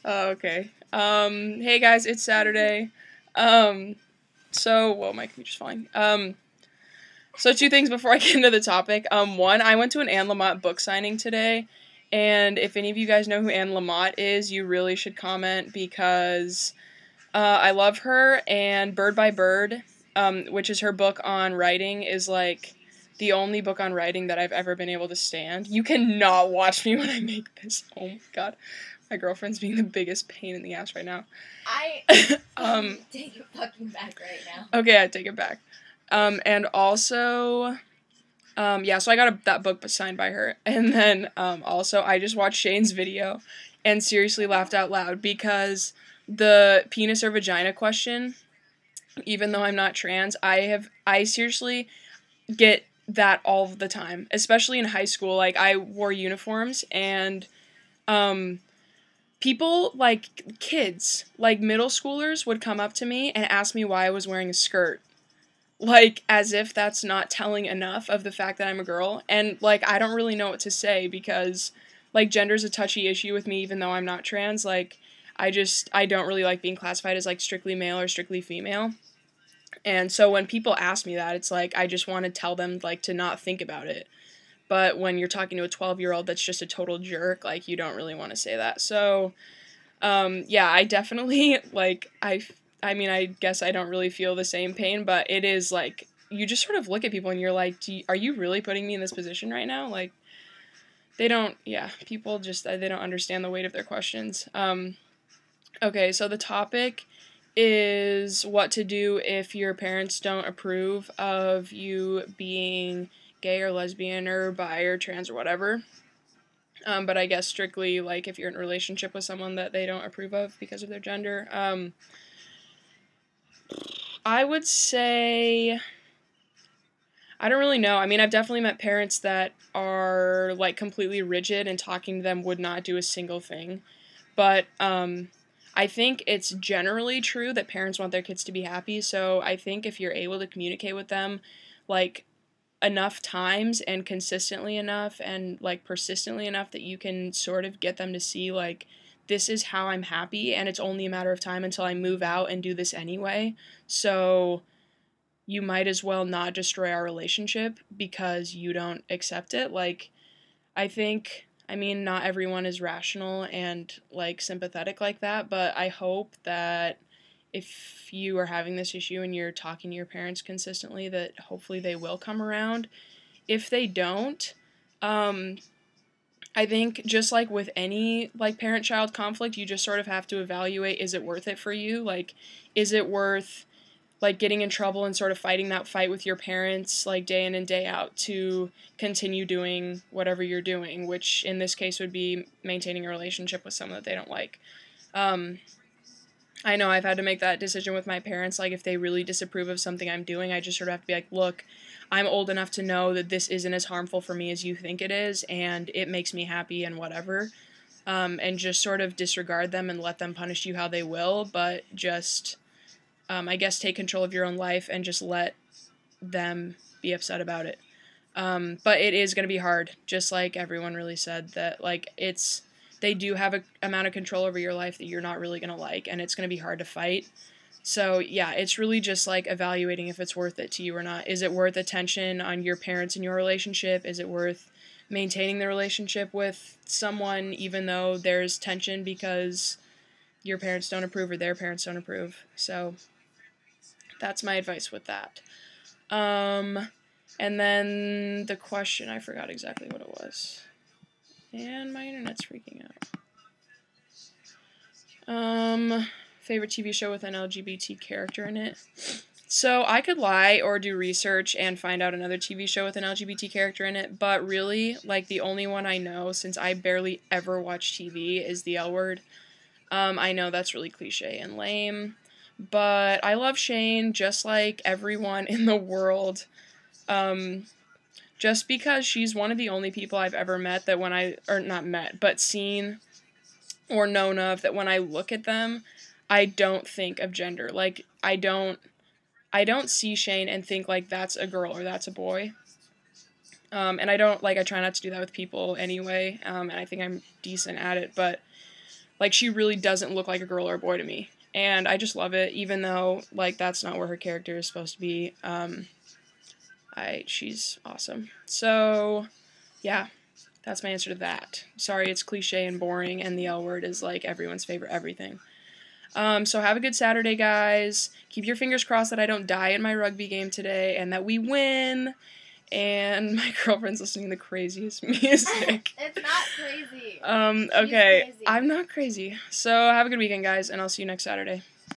Oh, okay. Hey guys, it's Saturday. Whoa, my computer's falling. So two things before I get into the topic. One, I went to an Anne Lamott book signing today, and if any of you guys know who Anne Lamott is, you really should comment because I love her, and Bird by Bird, which is her book on writing, is like the only book on writing that I've ever been able to stand. You cannot watch me when I make this. Oh my god. My girlfriend's being the biggest pain in the ass right now. Take it fucking back right now. Okay, I take it back. And also, so I got that book signed by her. And then, also, I just watched Shane's video and seriously laughed out loud because the penis or vagina question, even though I'm not trans, I seriously get that all the time, especially in high school. Like, I wore uniforms and, people, like, kids, like, middle schoolers would come up to me and ask me why I was wearing a skirt. Like, as if that's not telling enough of the fact that I'm a girl. And, like, I don't really know what to say because, like, gender's a touchy issue with me even though I'm not trans. Like, I don't really like being classified as, like, strictly male or strictly female. And so when people ask me that, it's like, I just want to tell them, like, to not think about it. But when you're talking to a 12-year-old that's just a total jerk, like, you don't really want to say that. So, yeah, I definitely, like, I mean, I guess I don't really feel the same pain, but it is, like, you just sort of look at people and you're like, are you really putting me in this position right now? Like, people just, they don't understand the weight of their questions. Okay, so the topic is what to do if your parents don't approve of you being gay or lesbian or bi or trans or whatever. But I guess strictly, like, if you're in a relationship with someone that they don't approve of because of their gender. I would say, I don't really know. I mean, I've definitely met parents that are, like, completely rigid and talking to them would not do a single thing. But, I think it's generally true that parents want their kids to be happy, so I think if you're able to communicate with them, like, enough times and consistently enough and, like, persistently enough that you can sort of get them to see, like, this is how I'm happy and it's only a matter of time until I move out and do this anyway. So you might as well not destroy our relationship because you don't accept it. Like, I mean, not everyone is rational and, like, sympathetic like that, but I hope that if you are having this issue and you're talking to your parents consistently, that hopefully they will come around. If they don't, um, I think just like with any, like, parent-child conflict, you just sort of have to evaluate, is it worth it for you? Like, is it worth, like, getting in trouble and sort of fighting that fight with your parents, like, day in and day out to continue doing whatever you're doing, which in this case would be maintaining a relationship with someone that they don't like. Um, I know I've had to make that decision with my parents. Like, if they really disapprove of something I'm doing, I just sort of have to be like, look, I'm old enough to know that this isn't as harmful for me as you think it is, and it makes me happy and whatever. And just sort of disregard them and let them punish you how they will, but just, I guess, take control of your own life and just let them be upset about it. But it is going to be hard, just like everyone really said, that, like, they do have a amount of control over your life that you're not really going to like, and it's going to be hard to fight. So, yeah, it's really just, like, evaluating if it's worth it to you or not. Is it worth attention on your parents and your relationship? Is it worth maintaining the relationship with someone even though there's tension because your parents don't approve or their parents don't approve? So, that's my advice with that. And then the question, I forgot exactly what it was. And my internet's freaking out. Favorite TV show with an LGBT character in it. So I could lie or do research and find out another TV show with an LGBT character in it, but really, like, the only one I know, since I barely ever watch TV, is The L Word. I know that's really cliche and lame, but I love Shane just like everyone in the world. Just because she's one of the only people I've ever met that or not met, but seen or known of, that when I look at them, I don't think of gender. Like, I don't see Shane and think, like, that's a girl or that's a boy. And I try not to do that with people anyway, and I think I'm decent at it, but, Like, she really doesn't look like a girl or a boy to me. And I just love it, even though, like, that's not where her character is supposed to be. She's awesome. So, yeah, that's my answer to that. Sorry, it's cliche and boring, and the L word is, like, everyone's favorite everything. So have a good Saturday, guys. Keep your fingers crossed that I don't die in my rugby game today, and that we win. And my girlfriend's listening to the craziest music. It's not crazy. Okay. She's crazy. I'm not crazy. So have a good weekend, guys, and I'll see you next Saturday.